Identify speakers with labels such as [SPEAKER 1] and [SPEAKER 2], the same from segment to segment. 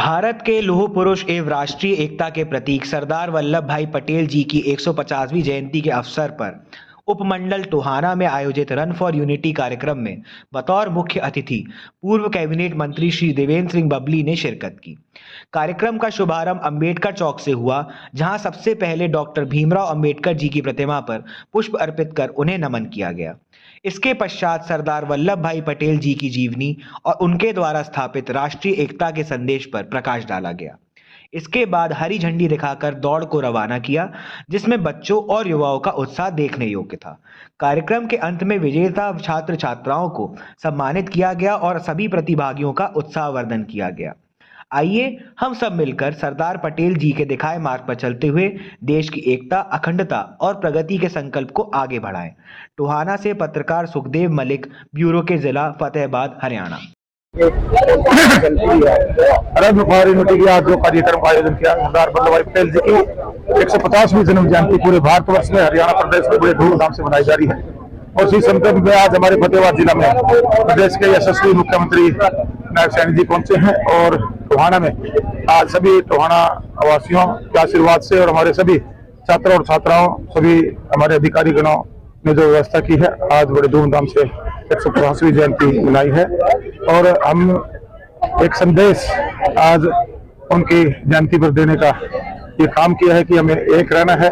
[SPEAKER 1] भारत के लौह पुरुष एवं राष्ट्रीय एकता के प्रतीक सरदार वल्लभ भाई पटेल जी की 150वीं जयंती के अवसर पर उपमंडल टोहाना में आयोजित रन फॉर यूनिटी कार्यक्रम में बतौर मुख्य अतिथि पूर्व कैबिनेट मंत्री श्री देवेंद्र सिंह बबली ने शिरकत की। कार्यक्रम का शुभारंभ अंबेडकर चौक से हुआ, जहां सबसे पहले डॉक्टर भीमराव अंबेडकर जी की प्रतिमा पर पुष्प अर्पित कर उन्हें नमन किया गया। इसके पश्चात सरदार वल्लभ भाई पटेल जी की जीवनी और उनके द्वारा स्थापित राष्ट्रीय एकता के संदेश पर प्रकाश डाला गया। इसके बाद हरी झंडी दिखाकर दौड़ को रवाना किया, जिसमें बच्चों और युवाओं का उत्साह देखने योग्य था। कार्यक्रम के अंत में विजेता छात्र छात्राओं को सम्मानित किया गया और सभी प्रतिभागियों का उत्साहवर्धन किया गया। आइए हम सब मिलकर सरदार पटेल जी के दिखाए मार्ग पर चलते हुए देश की एकता, अखंडता और प्रगति के संकल्प को आगे बढ़ाएं। टोहाना से पत्रकार सुखदेव मलिक, ब्यूरो के जिला Fatehabad, Haryana.
[SPEAKER 2] Run for unity की आज जो कार्यक्रम का आयोजन किया, सरदार वल्लभ भाई पटेल जी की 150वीं जन्म जयंती पूरे भारतवर्ष में, हरियाणा प्रदेश में बड़े धूमधाम से मनाई जा रही है। और इसी संदर्भ में आज हमारे फतेहाबाद जिला में प्रदेश के यशस्वी मुख्यमंत्री नायब सैनी जी पहुंचे हैं और टोहाना में आज सभी टोहाना वासियों के आशीर्वाद से और हमारे सभी छात्रों और छात्राओं, सभी हमारे अधिकारी गणों ने जो व्यवस्था की है, आज बड़े धूमधाम से 150वीं जयंती मनाई है। और हम एक संदेश आज उनकी जयंती पर देने का ये काम किया है कि हमें एक रहना है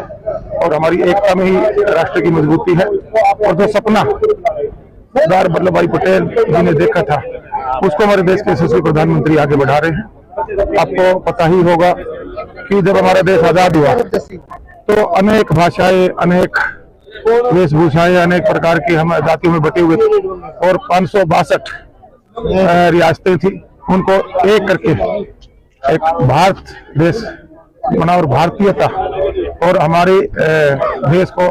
[SPEAKER 2] और हमारी एकता में ही राष्ट्र की मजबूती है। और जो सपना सरदार वल्लभ भाई पटेल जी ने देखा था, उसको हमारे देश के यशस्वी प्रधानमंत्री आगे बढ़ा रहे हैं। आपको पता ही होगा कि जब हमारा देश आजाद हुआ तो अनेक भाषाएं, अनेक वेशभूषाएं, अनेक प्रकार की हम जातियों में बटे हुए थे और 562 रियासतें थी। उनको एक करके एक भारत देश बना और भारतीयता और हमारे देश को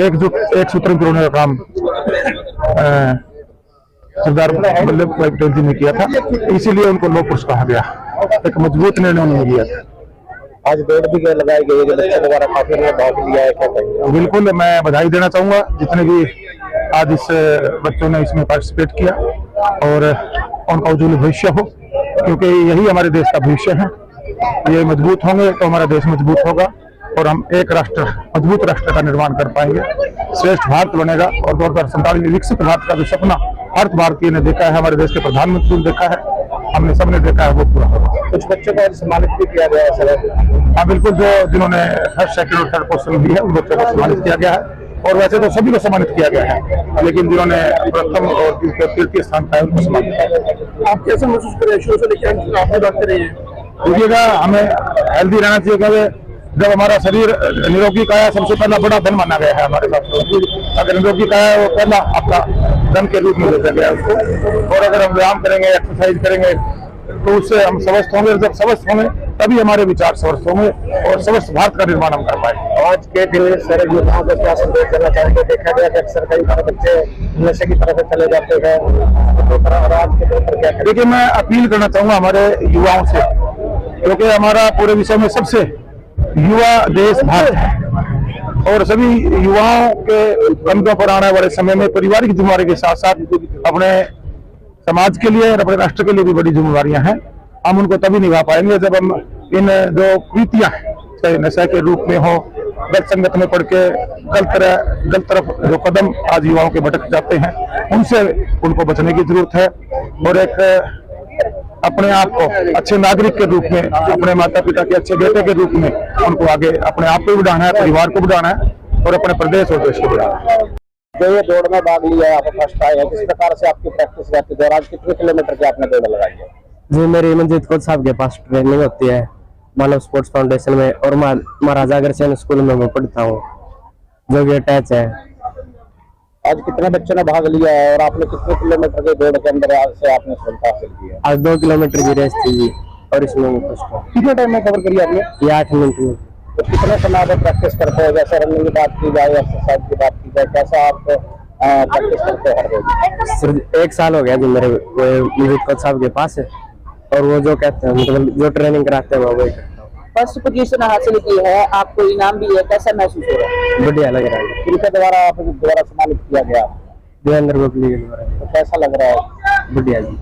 [SPEAKER 2] एक सूत्र में पिरोने का काम सरदार वल्लभ भाई पटेल जी ने किया था। इसीलिए उनको लौह पुरुष कहा गया। एक मजबूत निर्णय उन्होंने लिया था।
[SPEAKER 3] आज दौड़ भी लगाई गई है, बच्चों द्वारा काफी भाग लिया है, क्या कहेंगे?
[SPEAKER 2] बिल्कुल, मैं बधाई देना चाहूंगा जितने भी आज इस बच्चों ने इसमें पार्टिसिपेट किया और उनका उज्जवल भविष्य हो, क्योंकि यही हमारे देश का भविष्य है। ये मजबूत होंगे तो हमारा देश मजबूत होगा और हम एक राष्ट्र, मजबूत राष्ट्र का निर्माण कर पाएंगे। श्रेष्ठ भारत बनेगा और 2047 में विकसित भारत का जो सपना हर भारतीय ने देखा है, हमारे देश के प्रधानमंत्री ने देखा है, हमने सबने देखा है, वो पूरा होगा।
[SPEAKER 3] कुछ बच्चों को सम्मानित भी किया गया है सर?
[SPEAKER 2] हाँ बिल्कुल, जिन्होंने फर्स्ट, सेकंड और थर्ड पोजीशन ली है उन बच्चों को सम्मानित किया गया है। और वैसे तो सभी को सम्मानित किया गया है, लेकिन जिन्होंने प्रथम और तृतीय स्थान पाया उनको सम्मानित किया गया।
[SPEAKER 3] आप कैसे महसूस करें शुरू से लेकर आपने बात करी है?
[SPEAKER 2] देखिएगा, हमें हेल्दी रहना चाहिए, क्योंकि जब हमारा शरीर निरोगी काया सबसे पहला बड़ा धन माना गया है हमारे साथ। अगर निरोगी काया वो पहला आपका धन के रूप में देखा गया उसको। और अगर हम व्यायाम करेंगे, एक्सरसाइज करेंगे तो उससे हम स्वस्थ होंगे। जब स्वस्थ होंगे तभी हमारे विचार स्वस्थ होंगे और स्वस्थ भारत का निर्माण हम कर पाएंगे।
[SPEAKER 3] आज के दिन सर युवाओं को क्या संदेश देना चाहेंगे? देखा गया कि अक्सर कई बार बच्चे नशे की तरफ चले जाते हैं, तो आज के दिन पर क्या?
[SPEAKER 2] देखिए, मैं अपील करना चाहूंगा हमारे युवाओं से, क्योंकि हमारा पूरे विश्व में सबसे युवा देश भारत है और सभी युवाओं के कंधों पर आने वाले समय में पारिवारिक जिम्मेदारी के साथ साथ अपने समाज के लिए और अपने राष्ट्र के लिए भी बड़ी जिम्मेदारियां हैं। हम उनको तभी निभा पाएंगे जब हम इन जो कृतियां, चाहे नशा के रूप में हो, गलत संगत में पड़ के गलत तरफ जो कदम आज युवाओं के भटक जाते हैं, उनसे उनको बचने की जरूरत है। और एक अपने आप को अच्छे नागरिक के रूप में, अपने माता पिता के अच्छे बेटे के रूप में उनको आगे अपने आप को बढ़ाना है, परिवार को बढ़ाना है और अपने प्रदेश और देश को बढ़ाना है।
[SPEAKER 3] जो ये दौड़ में भाग लिया है, आप फर्स्ट आए हैं, किस प्रकार से आपकी प्रैक्टिस रहती है? आज कितने किलोमीटर की आपने दौड़ लगाई है?
[SPEAKER 4] जी, मेरी मंजीत कोच साहब के पास ट्रेनिंग होती है मानव स्पोर्ट्स फाउंडेशन में और महाराजा अग्रसेन स्कूल में मैं पढ़ता हूँ, जो कि अटैच है।
[SPEAKER 3] आज कितने बच्चों ने भाग लिया है और आपने कितने किलोमीटर के दौड़ के अंदर आज से आपने सफलता हासिल की है?
[SPEAKER 4] आज 2 किलोमीटर की रेस थी जी और इसमें मैं फर्स्ट हूँ।
[SPEAKER 3] कितने टाइम में कवर करी आपने?
[SPEAKER 4] ये 8 मिनट में।
[SPEAKER 3] तो कितने समय में प्रैक्टिस करते हो? जैसे रनिंग की बात की जाए, एक्सरसाइज की बात की जाए, कैसा आप प्रैक्टिस करते हो?
[SPEAKER 4] सर 1 साल हो गया जी मेरे मंजीत कोच साहब के पास है और वो जो कहते हैं, मतलब जो ट्रेनिंग कराते हैं वो वही करता हूँ।
[SPEAKER 5] फर्स्ट पोजीशन हासिल की है, आपको इनाम भी है, कैसा महसूस हो रहा है?
[SPEAKER 4] बढ़िया लग रहा है।
[SPEAKER 3] किनके द्वारा आप द्वारा सम्मानित किया गया?
[SPEAKER 4] देवेंद्र बबली के द्वारा।
[SPEAKER 3] तो कैसा लग रहा है?
[SPEAKER 4] बढ़िया जी।